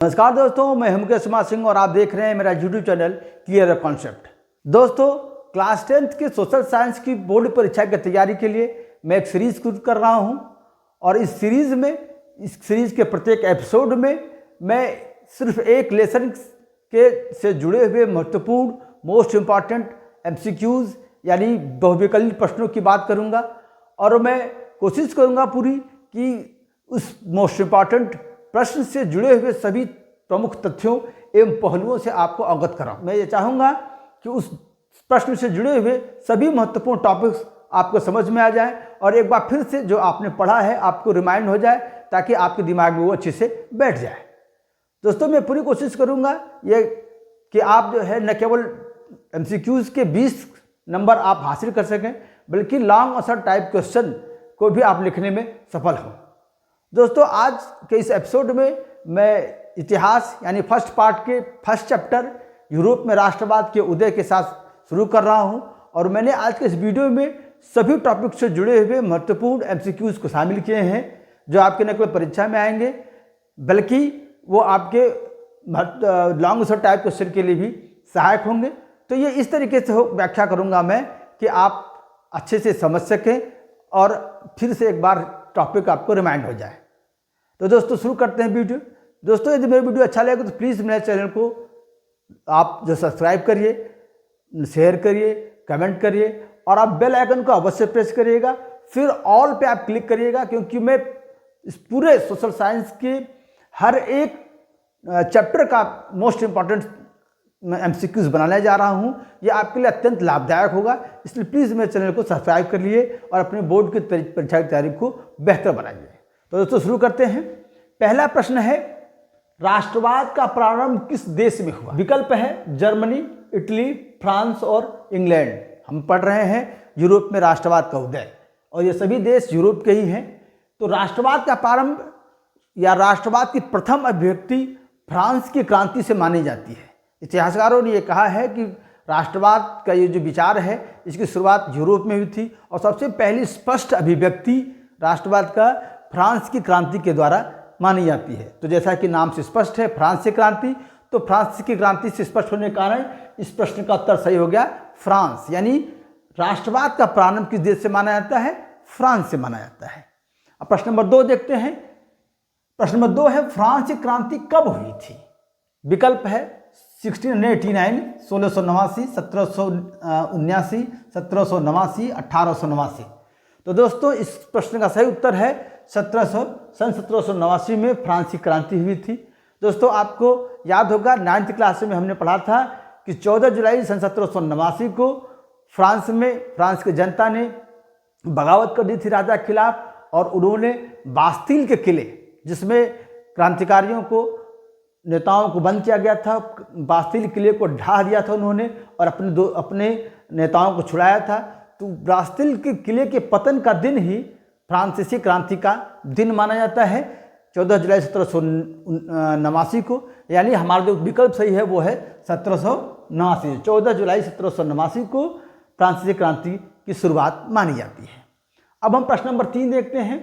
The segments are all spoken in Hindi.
नमस्कार दोस्तों, मैं मुकेश कुमार सिंह और आप देख रहे हैं मेरा यूट्यूब चैनल क्लियर कॉन्सेप्ट। दोस्तों, क्लास 10th की सोशल साइंस की बोर्ड परीक्षा की तैयारी के लिए मैं एक सीरीज़ शुरू कर रहा हूं और इस सीरीज़ के प्रत्येक एपिसोड में मैं सिर्फ एक लेसन के से जुड़े हुए महत्वपूर्ण मोस्ट इम्पॉर्टेंट MCQs यानी बहुविकल्पित प्रश्नों की बात करूंगा और मैं कोशिश करूंगा पूरी कि उस मोस्ट इम्पॉर्टेंट प्रश्न से जुड़े हुए सभी प्रमुख तथ्यों एवं पहलुओं से आपको अवगत कराऊं। मैं ये चाहूँगा कि उस प्रश्न से जुड़े हुए सभी महत्वपूर्ण टॉपिक्स आपको समझ में आ जाएं और एक बार फिर से जो आपने पढ़ा है आपको रिमाइंड हो जाए ताकि आपके दिमाग में वो अच्छे से बैठ जाए। दोस्तों, मैं पूरी कोशिश करूँगा ये कि आप जो है न केवल MCQs के 20 नंबर आप हासिल कर सकें बल्कि लॉन्ग आंसर टाइप क्वेश्चन को भी आप लिखने में सफल हों। दोस्तों, आज के इस एपिसोड में मैं इतिहास यानी फर्स्ट पार्ट के फर्स्ट चैप्टर यूरोप में राष्ट्रवाद के उदय के साथ शुरू कर रहा हूं और मैंने आज के इस वीडियो में सभी टॉपिक से जुड़े हुए महत्वपूर्ण MCQs को शामिल किए हैं जो आपके न केवल परीक्षा में आएंगे बल्कि वो आपके लॉन्ग आंसर टाइप क्वेश्चन के लिए भी सहायक होंगे। तो ये इस तरीके से व्याख्या करूँगा मैं कि आप अच्छे से समझ सकें और फिर से एक बार टॉपिक आपको रिमाइंड हो जाए। तो दोस्तों, शुरू करते हैं वीडियो। दोस्तों, यदि मेरा वीडियो अच्छा लगे तो प्लीज़ मेरे चैनल को आप जो सब्सक्राइब करिए, शेयर करिए, कमेंट करिए और आप बेल आइकन को अवश्य प्रेस करिएगा। फिर ऑल पे आप क्लिक करिएगा क्योंकि मैं इस पूरे सोशल साइंस के हर एक चैप्टर का मोस्ट इम्पॉर्टेंट MCQs बनाने जा रहा हूं। ये आपके लिए अत्यंत लाभदायक होगा, इसलिए प्लीज़ मेरे चैनल को सब्सक्राइब कर लिए और अपने बोर्ड की परीक्षा की तैयारी को बेहतर बनाइए। तो दोस्तों, शुरू करते हैं। पहला प्रश्न है, राष्ट्रवाद का प्रारंभ किस देश में हुआ? विकल्प है जर्मनी, इटली, फ्रांस और इंग्लैंड। हम पढ़ रहे हैं यूरोप में राष्ट्रवाद का उदय और ये सभी देश यूरोप के ही हैं। तो राष्ट्रवाद का प्रारंभ या राष्ट्रवाद की प्रथम अभिव्यक्ति फ्रांस की क्रांति से मानी जाती है। इतिहासकारों ने यह कहा है कि राष्ट्रवाद का ये जो विचार है इसकी शुरुआत यूरोप में हुई थी और सबसे पहली स्पष्ट अभिव्यक्ति राष्ट्रवाद का फ्रांस की क्रांति के द्वारा मानी जाती है। तो जैसा कि नाम से स्पष्ट है फ्रांस से क्रांति, तो फ्रांस की क्रांति से स्पष्ट होने के कारण इस प्रश्न का उत्तर सही हो गया फ्रांस। यानी राष्ट्रवाद का प्रारंभ किस देश से माना जाता है? फ्रांस से माना जाता है। अब प्रश्न नंबर 2 देखते हैं। प्रश्न नंबर 2 है, फ्रांस की क्रांति कब हुई थी? विकल्प है 1689, 1689, 1779, 1789, 1889। तो दोस्तों, इस प्रश्न का सही उत्तर है सन 1789 में फ्रांस की क्रांति हुई थी। दोस्तों, आपको याद होगा 9th क्लास में हमने पढ़ा था कि 14 जुलाई सन 1789 को फ्रांस की जनता ने बगावत कर दी थी राजा के खिलाफ और उन्होंने बास्तिल के किले, जिसमें क्रांतिकारियों को नेताओं को बंद किया गया था, बास्तिल किले को ढा दिया था उन्होंने और अपने नेताओं को छुड़ाया था। तो बास्तिल के किले के पतन का दिन ही फ्रांसीसी क्रांति का दिन माना जाता है, 14 जुलाई 1789 को। यानी हमारा जो विकल्प सही है वो है 1789। 14 जुलाई 1789 को फ्रांसीसी क्रांति की शुरुआत मानी जाती है। अब हम प्रश्न नंबर 3 देखते हैं।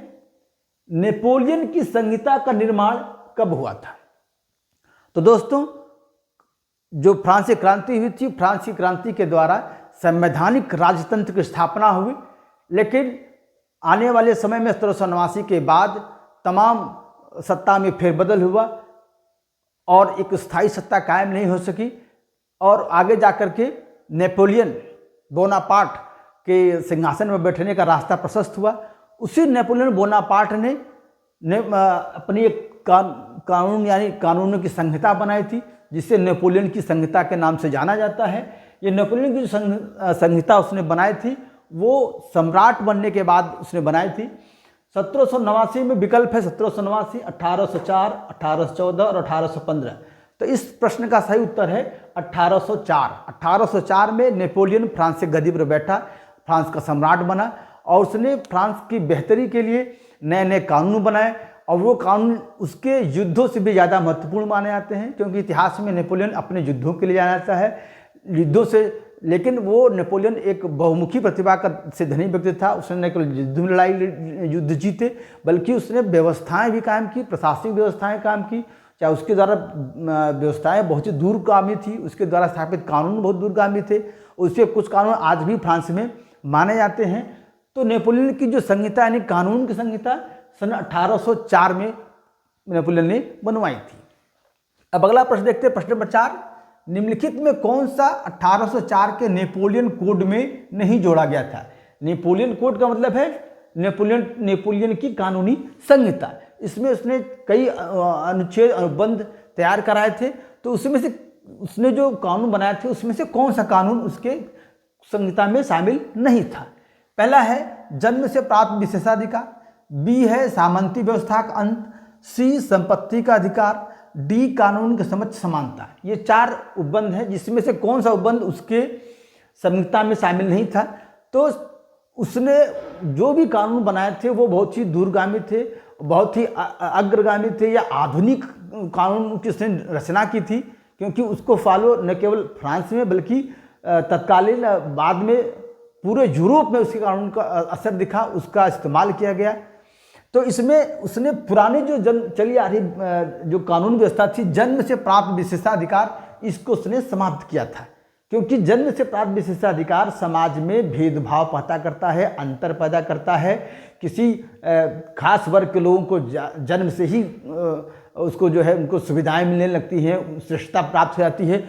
नेपोलियन की संहिता का निर्माण कब हुआ था? तो दोस्तों, जो फ्रांस की क्रांति हुई थी, फ्रांस की क्रांति के द्वारा संवैधानिक राजतंत्र की स्थापना हुई, लेकिन आने वाले समय में 1789 के बाद तमाम सत्ता में फेरबदल हुआ और एक स्थायी सत्ता कायम नहीं हो सकी और आगे जाकर के नेपोलियन बोनापार्ट के सिंहासन में बैठने का रास्ता प्रशस्त हुआ। उसी नेपोलियन बोनापार्ट ने अपनी एक कानून यानी कानूनों की संहिता बनाई थी जिसे नेपोलियन की संहिता के नाम से जाना जाता है। ये नेपोलियन की जो संहिता उसने बनाई थी वो सम्राट बनने के बाद उसने बनाई थी। 1789 में विकल्प है 1789, 1804, 1814 और 1815। तो इस प्रश्न का सही उत्तर है 1804। 1804 में नेपोलियन फ्रांस से गद्दी पर बैठा, फ्रांस का सम्राट बना और उसने फ्रांस की बेहतरी के लिए नए नए कानून बनाए और वो कानून उसके युद्धों से भी ज़्यादा महत्वपूर्ण माने जाते हैं क्योंकि इतिहास में नेपोलियन अपने युद्धों के लिए जाना जाता है, युद्धों से। लेकिन वो नेपोलियन एक बहुमुखी प्रतिभा का से धनी व्यक्ति था। उसने न केवल युद्ध जीते बल्कि उसने व्यवस्थाएं भी कायम की, प्रशासनिक व्यवस्थाएं कायम की चाहे उसके द्वारा व्यवस्थाएं बहुत ही दूरगामी थी, उसके द्वारा स्थापित कानून बहुत दूरगामी थे, उससे कुछ कानून आज भी फ्रांस में माने जाते हैं। तो नेपोलियन की जो संहिता यानी कानून की संहिता सन 1804 में नेपोलियन ने बनवाई थी। अब अगला प्रश्न देखते हैं, प्रश्न नंबर 4, निम्नलिखित में कौन सा 1804 के नेपोलियन कोड में नहीं जोड़ा गया था? नेपोलियन कोड का मतलब है नेपोलियन की कानूनी संहिता। इसमें उसने कई अनुच्छेद अनुबंध तैयार कराए थे, तो उसमें से उसने जो कानून बनाए थे उसमें से कौन सा कानून उसके संहिता में शामिल नहीं था? पहला है जन्म से प्राप्त विशेषाधिकार, बी है सामंती व्यवस्था का अंत, सी संपत्ति का अधिकार, डी कानून के समक्ष समानता। ये 4 उपबंध हैं, जिसमें से कौन सा उपबंध उसके संहिता में शामिल नहीं था? तो उसने जो भी कानून बनाए थे वो बहुत ही दूरगामी थे, बहुत ही अग्रगामी थे, या आधुनिक कानून की उसने रचना की थी, क्योंकि उसको फॉलो न केवल फ्रांस में बल्कि तत्कालीन बाद में पूरे यूरोप में उसके कानून का असर दिखा, उसका इस्तेमाल किया गया। तो इसमें उसने पुरानी जो चली आ रही जो कानून व्यवस्था थी, जन्म से प्राप्त विशेषाधिकार, इसको उसने समाप्त किया था, क्योंकि जन्म से प्राप्त विशेषाधिकार समाज में भेदभाव पैदा करता है, अंतर पैदा करता है। किसी खास वर्ग के लोगों को जन्म से ही उसको जो है उनको सुविधाएं मिलने लगती हैं, श्रेष्ठता प्राप्त हो जाती है,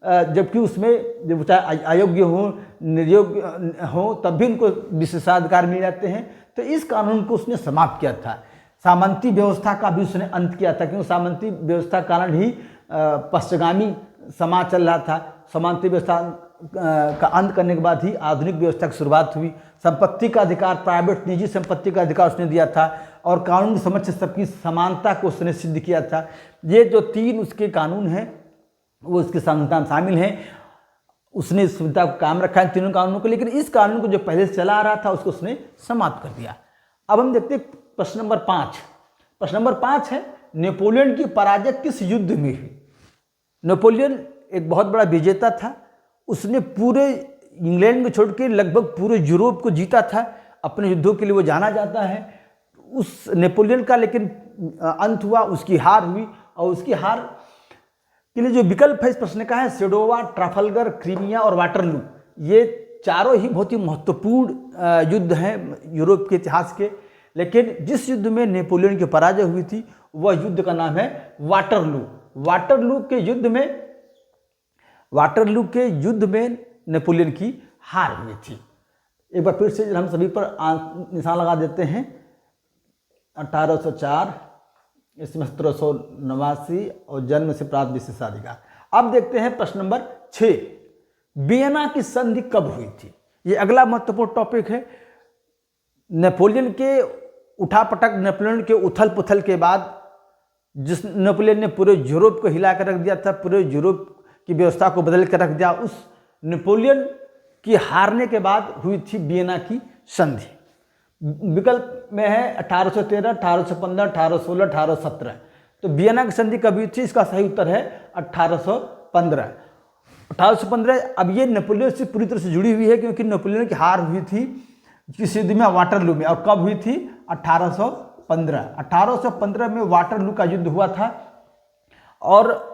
जबकि उसमें जब चाहे अयोग्य हो, निर्योग्य हो, तब भी उनको विशेषाधिकार मिल जाते हैं। तो इस कानून को उसने समाप्त किया था। सामंती व्यवस्था का भी उसने अंत किया था, क्योंकि सामंती व्यवस्था के कारण ही पश्चिगामी समाज चल रहा था। सामंती व्यवस्था का अंत करने के बाद ही आधुनिक व्यवस्था की शुरुआत हुई। संपत्ति का अधिकार, प्राइवेट निजी संपत्ति का अधिकार उसने दिया था, और कानून की समझ से सबकी समानता को उसने सिद्ध किया था। ये जो 3 उसके कानून हैं वो उसके संहिता में शामिल हैं। उसने इस सुविधा को कायम रखा है तीनों कानूनों को, लेकिन इस कानून को जो पहले से चला आ रहा था उसको उसने समाप्त कर दिया। अब हम देखते हैं प्रश्न नंबर 5। प्रश्न नंबर 5 है, नेपोलियन की पराजय किस युद्ध में हुई? नेपोलियन एक बहुत बड़ा विजेता था, उसने पूरे इंग्लैंड को छोड़ के लगभग पूरे यूरोप को जीता था, अपने युद्धों के लिए वो जाना जाता है। उस नेपोलियन का लेकिन अंत हुआ, उसकी हार हुई, और उसकी हार के लिए जो विकल्प है इस प्रश्न का है सेडोवा, ट्राफल्गर, क्रीमिया और वाटरलू। ये चारों ही बहुत ही महत्वपूर्ण युद्ध हैं यूरोप के इतिहास के, लेकिन जिस युद्ध में नेपोलियन की पराजय हुई थी वह युद्ध का नाम है वाटरलू। वाटरलू के युद्ध में नेपोलियन की हार हुई थी। एक बार फिर से हम सभी पर निशान लगा देते हैं। 1804, इसमें 1789 और जन्म से प्राप्त विशेषाधिकार। अब देखते हैं प्रश्न नंबर 6, वियना की संधि कब हुई थी? ये अगला महत्वपूर्ण टॉपिक है। नेपोलियन के उठापटक, नेपोलियन के उथल पुथल के बाद, जिस नेपोलियन ने पूरे यूरोप को हिला कर रख दिया था, पूरे यूरोप की व्यवस्था को बदल कर रख दिया, उस नेपोलियन की हारने के बाद हुई थी वियना की संधि। विकल्प में है 1813, 1815, 1816, 1817। तो वियना की संधि कब हुई थी? इसका सही उत्तर है 1815। 1815 अब ये नेपोलियन से पूरी तरह से जुड़ी हुई है, क्योंकि नेपोलियन की हार हुई थी किस युद्ध में? वाटरलू में। और कब हुई थी? 1815। 1815 में वाटरलू का युद्ध हुआ था। और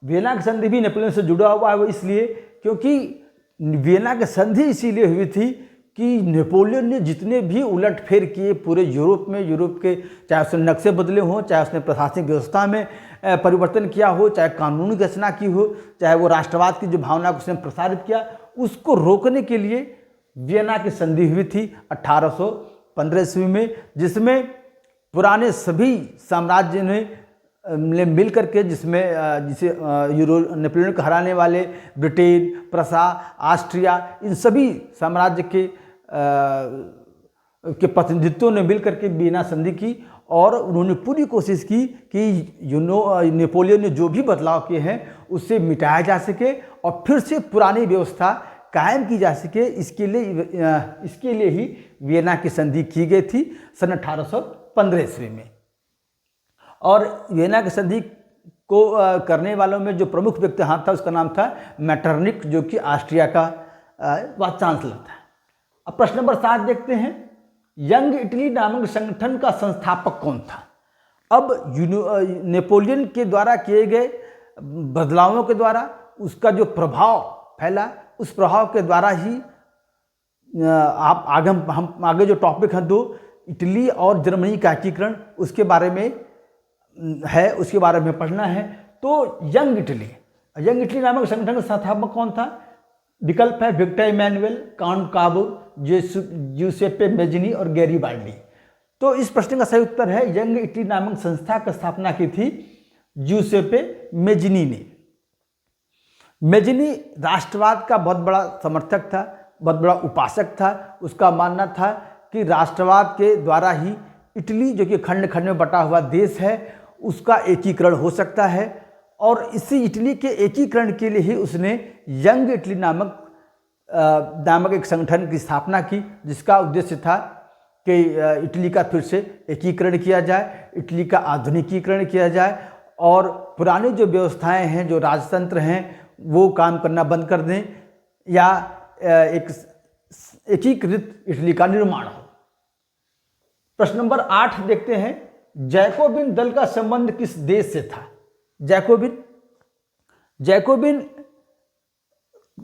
वियना की संधि भी नेपोलियन से जुड़ा हुआ है, वो इसलिए क्योंकि वियना की संधि इसीलिए हुई थी कि नेपोलियन ने जितने भी उलटफेर किए पूरे यूरोप में, यूरोप के चाहे उसने नक्शे बदले हों, चाहे उसने प्रशासनिक व्यवस्था में परिवर्तन किया हो, चाहे कानूनी रचना की हो, चाहे वो राष्ट्रवाद की जो भावना को उसने प्रसारित किया, उसको रोकने के लिए वियना की संधि हुई थी 1815 ईस्वी में, जिसमें पुराने सभी साम्राज्य ने मिल करके, जिसे नेपोलियन को हराने वाले ब्रिटेन, प्रसा, ऑस्ट्रिया, इन सभी साम्राज्य के प्रतिनिधित्वों ने मिल करके वियना संधि की, और उन्होंने पूरी कोशिश की कि नेपोलियन ने जो भी बदलाव किए हैं उससे मिटाया जा सके और फिर से पुरानी व्यवस्था कायम की जा सके। इसके लिए ही वियना की संधि की गई थी सन 1815 ईस्वी में। और वियना की संधि को करने वालों में जो प्रमुख व्यक्ति हाथ था उसका नाम था मेटरनिक, जो कि ऑस्ट्रिया का वाइस चांसलर था। अब प्रश्न नंबर 7 देखते हैं, यंग इटली नामक संगठन का संस्थापक कौन था? अब नेपोलियन के द्वारा किए गए बदलावों के द्वारा उसका जो प्रभाव फैला, उस प्रभाव के द्वारा ही आप आगे हम आगे जो टॉपिक हैं दो, इटली और जर्मनी का एकीकरण, उसके बारे में है, उसके बारे में पढ़ना है। तो यंग इटली नामक संगठन का संस्थापक कौन था? विकल्प है विक्टर इमैनुअल, काउंट काबूर, ज्यूसेप्पे मेज़िनी और गैरीबाल्डी। तो इस प्रश्न का सही उत्तर है यंग इटली नामक संस्था की स्थापना की थी ज्यूसेप्पे मेज़िनी ने। मेज़िनी राष्ट्रवाद का बहुत बड़ा समर्थक था, बहुत बड़ा उपासक था। उसका मानना था कि राष्ट्रवाद के द्वारा ही इटली, जो कि खंड खंड में बटा हुआ देश है, उसका एकीकरण हो सकता है। और इसी इटली के एकीकरण के लिए ही उसने यंग इटली नामक एक संगठन की स्थापना की, जिसका उद्देश्य था कि इटली का फिर से एकीकरण किया जाए, इटली का आधुनिकीकरण किया जाए और पुरानी जो व्यवस्थाएं हैं, जो राजतंत्र हैं, वो काम करना बंद कर दें या एक एकीकृत इटली का निर्माण हो। प्रश्न नंबर 8 देखते हैं, जैकोबिन दल का संबंध किस देश से था? जैकोबिन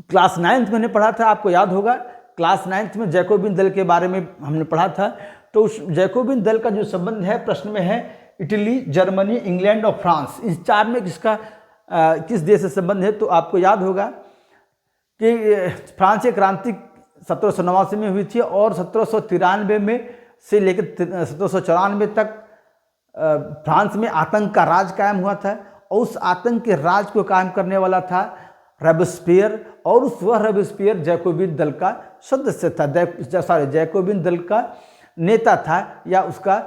क्लास 9th में पढ़ा था, आपको याद होगा। क्लास 9th में जैकोबिन दल के बारे में हमने पढ़ा था। तो उस जैकोबिन दल का जो संबंध है, प्रश्न में है इटली, जर्मनी, इंग्लैंड और फ्रांस, इस चार में किस देश से संबंध है? तो आपको याद होगा कि फ्रांस की क्रांति 1789 में हुई थी और 1793 में से लेकर 1794 तक फ्रांस में आतंक का राज कायम हुआ था। और उस आतंक के राज को कायम करने वाला था रॉबेस्पियर, और वह रॉबेस्पियर जैकोबिन दल का सदस्य था, जैकोबिन दल का नेता था या उसका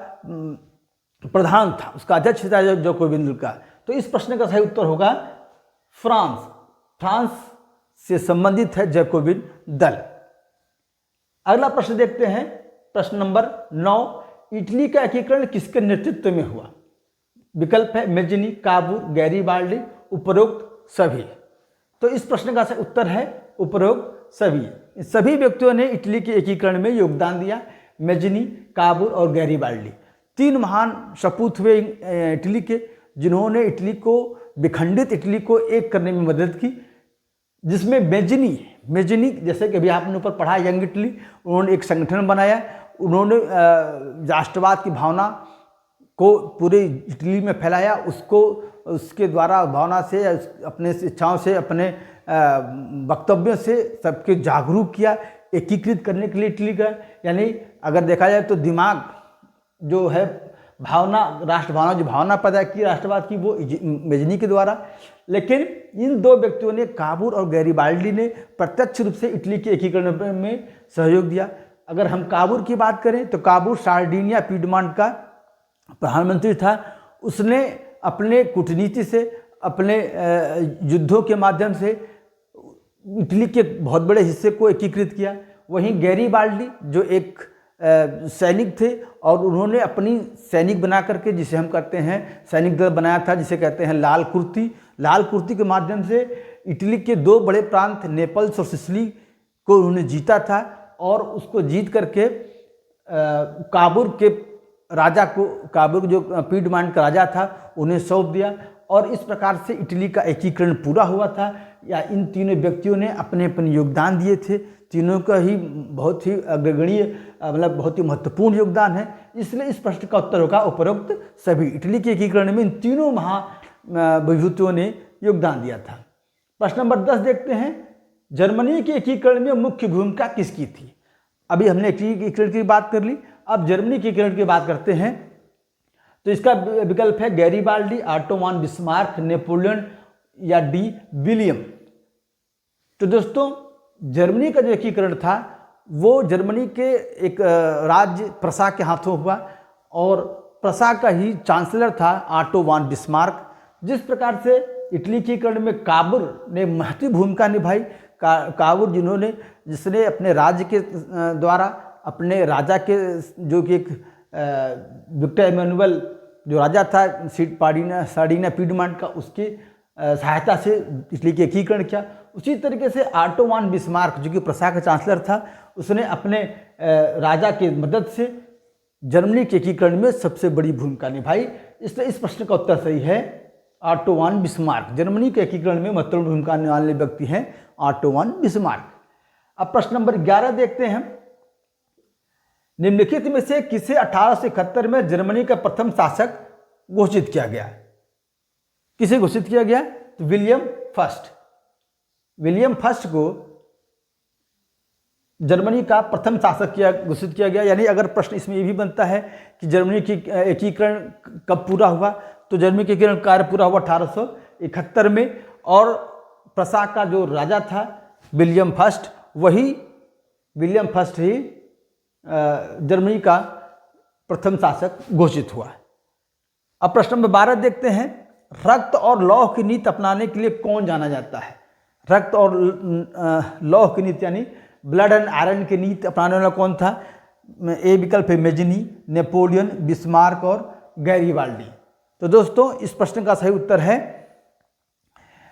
प्रधान था, उसका अध्यक्ष था जैकोबिन दल का। तो इस प्रश्न का सही उत्तर होगा फ्रांस से संबंधित है जैकोबिन दल। अगला प्रश्न देखते हैं, प्रश्न नंबर 9, इटली का एकीकरण किसके नेतृत्व में हुआ? विकल्प है मेज़िनी, काबूर, गैरीबाल्डी, उपरोक्त सभी। तो इस प्रश्न का उत्तर है उपरोक्त सभी। सभी व्यक्तियों ने इटली के एकीकरण में योगदान दिया। मेज़िनी, काबूर और गैरीबाल्डी 3 महान सपूत हुए इटली के, जिन्होंने इटली को, विखंडित इटली को एक करने में मदद की। जिसमें मेज़िनी जैसे कि अभी आपने ऊपर पढ़ा यंग इटली, उन्होंने एक संगठन बनाया। उन्होंने राष्ट्रवाद की भावना को पूरे इटली में फैलाया, उसके द्वारा भावना से, अपने इच्छाओं से, अपने वक्तव्यों से सबके जागरूक किया, एकीकृत करने के लिए इटली का। यानी अगर देखा जाए तो दिमाग जो है, भावना, राष्ट्र भावना, जो भावना पैदा की राष्ट्रवाद की, वो मेज़िनी के द्वारा। लेकिन इन 2 व्यक्तियों ने, काबूर और गैरीबाल्डी ने, प्रत्यक्ष रूप से इटली के एकीकरण में सहयोग दिया। अगर हम काबूर की बात करें तो काबूर सार्डिनिया पीडमांट का प्रधानमंत्री था। उसने अपने कूटनीति से, अपने युद्धों के माध्यम से इटली के बहुत बड़े हिस्से को एकीकृत किया। वहीं गैरीबाल्डी जो एक सैनिक थे, और उन्होंने अपनी सैनिक बना करके, जिसे हम कहते हैं सैनिक दल बनाया था, जिसे कहते हैं लाल कुर्ती के माध्यम से इटली के 2 बड़े प्रांत नेपल्स और सिसिली को उन्होंने जीता था। और उसको जीत करके काबूर के राजा को, काबूर जो पीडमांट का राजा था, उन्हें सौंप दिया। और इस प्रकार से इटली का एकीकरण पूरा हुआ था। या इन तीनों व्यक्तियों ने अपने अपने योगदान दिए थे। तीनों का ही बहुत ही अग्रगणीय, मतलब बहुत ही महत्वपूर्ण योगदान है। इसलिए इस प्रश्न का उत्तर होगा उपरोक्त सभी। इटली के एकीकरण में इन तीनों महाविभूतियों ने योगदान दिया था। प्रश्न नंबर 10 देखते हैं, जर्मनी के एकीकरण में मुख्य भूमिका किसकी थी? अभी हमने एकीकरण की बात कर ली, अब जर्मनी के एकीकरण की बात करते हैं। तो इसका विकल्प है Garibaldi, auto von Bismarck, Napoleon या डी विलियम। तो दोस्तों, जर्मनी का जो एकीकरण था वो जर्मनी के एक राज्य प्रसा के हाथों हुआ, और प्रसा का ही चांसलर था ऑटो वन बिस्मार्क। जिस प्रकार से इटली के एकीकरण में काबूर ने महत्वपूर्ण भूमिका निभाई, काबूर जिसने अपने राज्य के द्वारा, अपने राजा के, जो कि एक विक्टर इमैनुअल जो राजा था सार्डिनिया पीडमांट का, उसकी सहायता से इटली के एकीकरण किया। उसी तरीके से ऑटो वन बिस्मार्क, जो कि प्रसा का चांसलर था, उसने अपने राजा की मदद से जर्मनी के एकीकरण में सबसे बड़ी भूमिका निभाई। इसलिए इस प्रश्न का उत्तर सही है ऑटो वॉन बिस्मार्क। जर्मनी के एकीकरण में महत्वपूर्ण भूमिका निभाने वाले व्यक्ति हैं ऑटो वॉन बिस्मार्क। अब प्रश्न नंबर 11 देखते हैं। निम्नलिखित में से किसे 1871 में जर्मनी का प्रथम शासक घोषित किया गया? किसे घोषित किया गया? तो विलियम फर्स्ट। विलियम फर्स्ट को जर्मनी का प्रथम शासक घोषित किया गया। यानी अगर प्रश्न इसमें यह भी बनता है कि जर्मनी की एकीकरण कब पूरा हुआ, तो जर्मनी के एकीकरण कार्य पूरा हुआ 1871 में, और प्रसा का जो राजा था विलियम फर्स्ट, वही विलियम फर्स्ट ही जर्मनी का प्रथम शासक घोषित हुआ। अब प्रश्न नंबर 12 देखते हैं। रक्त और लौह की नीति अपनाने के लिए कौन जाना जाता है? रक्त और लौह की नीति यानी ब्लड एंड आयरन की नीति अपनाने वाला कौन था? ए विकल्प है मेजिनी, नेपोलियन, बिस्मार्क और गैरीबाल्डी। तो दोस्तों इस प्रश्न का सही उत्तर है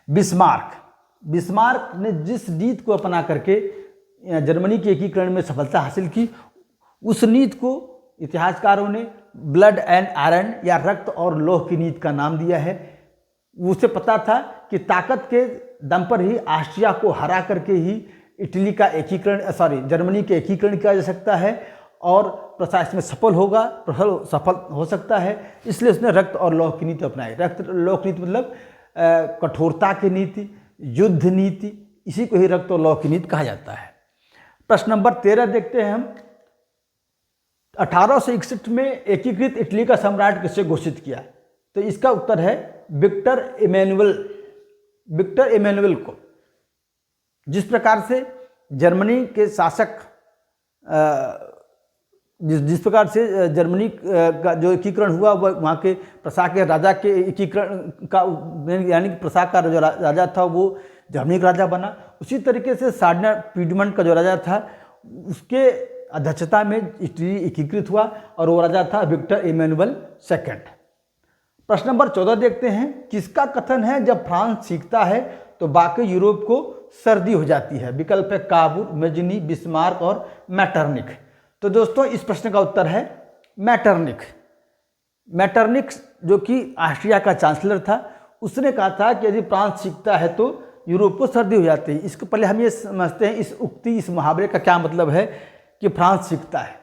बिस्मार्क। बिस्मार्क ने जिस नीति को अपना करके जर्मनी के एकीकरण में सफलता हासिल की, उस नीति को इतिहासकारों ने ब्लड एंड आयरन या रक्त और लौह की नीति का नाम दिया है। उसे पता था कि ताकत के दम पर ही ऑस्ट्रिया को हरा करके ही इटली का एकीकरण जर्मनी के एकीकरण किया जा सकता है और प्रशासन में सफल हो सकता है। इसलिए उसने रक्त और लौह की नीति अपनाई। रक्त लौह की नीति मतलब कठोरता की नीति, युद्ध नीति, इसी को ही रक्त और लौह की नीति कहा जाता है। प्रश्न नंबर 13 देखते हैं हम। 1861 में एकीकृत इटली का सम्राट किसे घोषित किया? तो इसका उत्तर है विक्टर इमैनुअल को। जिस प्रकार से जर्मनी के शासक जिस प्रकार से जर्मनी का जो एकीकरण हुआ वह वहाँ के प्रसा के राजा के एकीकरण का यानी कि प्रसा का जो राजा था वो जर्मनी का राजा बना, उसी तरीके से सार्डिनिया पीडमंट का जो राजा था उसके अध्यक्षता में इटली एकीकृत हुआ और वो राजा था विक्टर इमैनुअल सेकंड। प्रश्न नंबर 14 देखते हैं। किसका कथन है जब फ्रांस सीखता है तो बाकी यूरोप को सर्दी हो जाती है? विकल्प है काबूल, मेजिनी, बिस्मार्क और मैटरनिख। तो दोस्तों इस प्रश्न का उत्तर है मैटरनिख। मैटरनिख जो कि ऑस्ट्रिया का चांसलर था, उसने कहा था कि यदि फ्रांस सीखता है तो यूरोप को सर्दी हो जाती है। इसको पहले हम ये समझते हैं इस उक्ति, इस मुहावरे का क्या मतलब है कि फ्रांस सीखता है।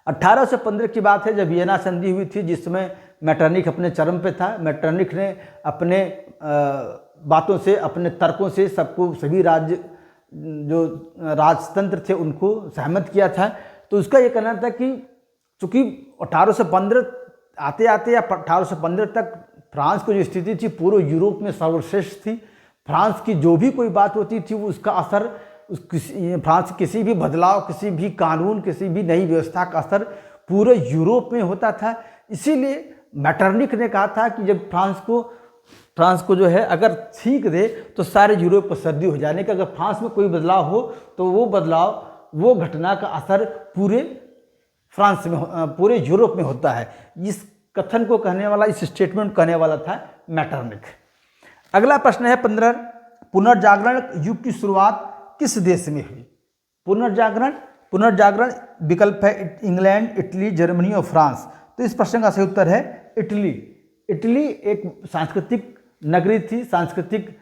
1815 की बात है जब वियना संधि हुई थी, जिसमें मैटरनिख अपने चरम पे था। मैटरनिख ने अपने बातों से, अपने तर्कों से सबको, सभी राज्य जो राजतंत्र थे उनको सहमत किया था। तो उसका ये कहना था कि चूँकि 1815 आते आते या 1815 तक फ्रांस की जो स्थिति थी पूरे यूरोप में सर्वश्रेष्ठ थी। फ्रांस की जो भी कोई बात होती थी वो उसका असर फ्रांस किसी भी बदलाव, किसी भी कानून, किसी भी नई व्यवस्था का असर पूरे यूरोप में होता था। इसीलिए मैटरनिख ने कहा था कि जब फ्रांस को जो है अगर सीख दे तो सारे यूरोप को सर्दी हो जाने का। अगर फ्रांस में कोई बदलाव हो तो वो बदलाव, वो घटना का असर पूरे फ्रांस में, पूरे यूरोप में होता है। इस कथन को कहने वाला, इस स्टेटमेंट कहने वाला था मैटरनिख। अगला प्रश्न है 15। पुनर्जागरण युग की शुरुआत किस देश में हुई? पुनर्जागरण विकल्प है इंग्लैंड, इटली, जर्मनी और फ्रांस। तो इस प्रश्न का सही उत्तर है इटली। इटली एक सांस्कृतिक नगरी थी। सांस्कृतिक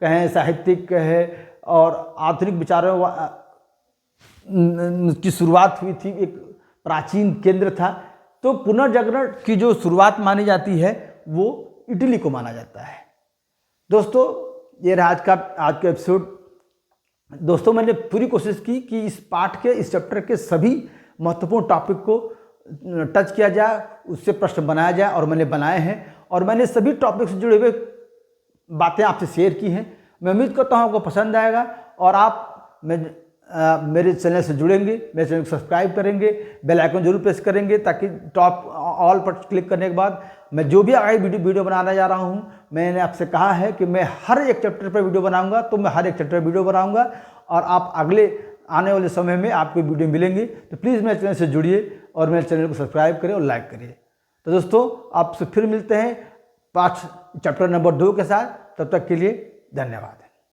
कहें, साहित्यिक कहें और आधुनिक विचारों की शुरुआत हुई थी, एक प्राचीन केंद्र था। तो पुनर्जागरण की जो शुरुआत मानी जाती है वो इटली को माना जाता है। दोस्तों ये रहा आज का एपिसोड। दोस्तों मैंने पूरी कोशिश की कि इस पाठ के, इस चैप्टर के सभी महत्वपूर्ण टॉपिक को टच किया जाए, उससे प्रश्न बनाया जाए, और मैंने बनाए हैं। और मैंने सभी टॉपिक से जुड़े हुए बातें आपसे शेयर की हैं। मैं उम्मीद करता हूँ आपको पसंद आएगा और आप मेरे चैनल से जुड़ेंगे, मेरे चैनल को सब्सक्राइब करेंगे, बेल आइकन जरूर प्रेस करेंगे ताकि टॉप ऑल पर क्लिक करने के बाद मैं जो भी आगे वीडियो बनाने जा रहा हूँ, मैंने आपसे कहा है कि मैं हर एक चैप्टर पर वीडियो बनाऊंगा, तो मैं हर एक चैप्टर पर वीडियो बनाऊंगा और आप अगले आने वाले समय में आपको वीडियो मिलेंगे। तो प्लीज़ मेरे चैनल से जुड़िए और मेरे चैनल को सब्सक्राइब करें और लाइक करिए। तो दोस्तों आपसे फिर मिलते हैं पाठ चैप्टर नंबर 2 के साथ। तब तक के लिए धन्यवाद।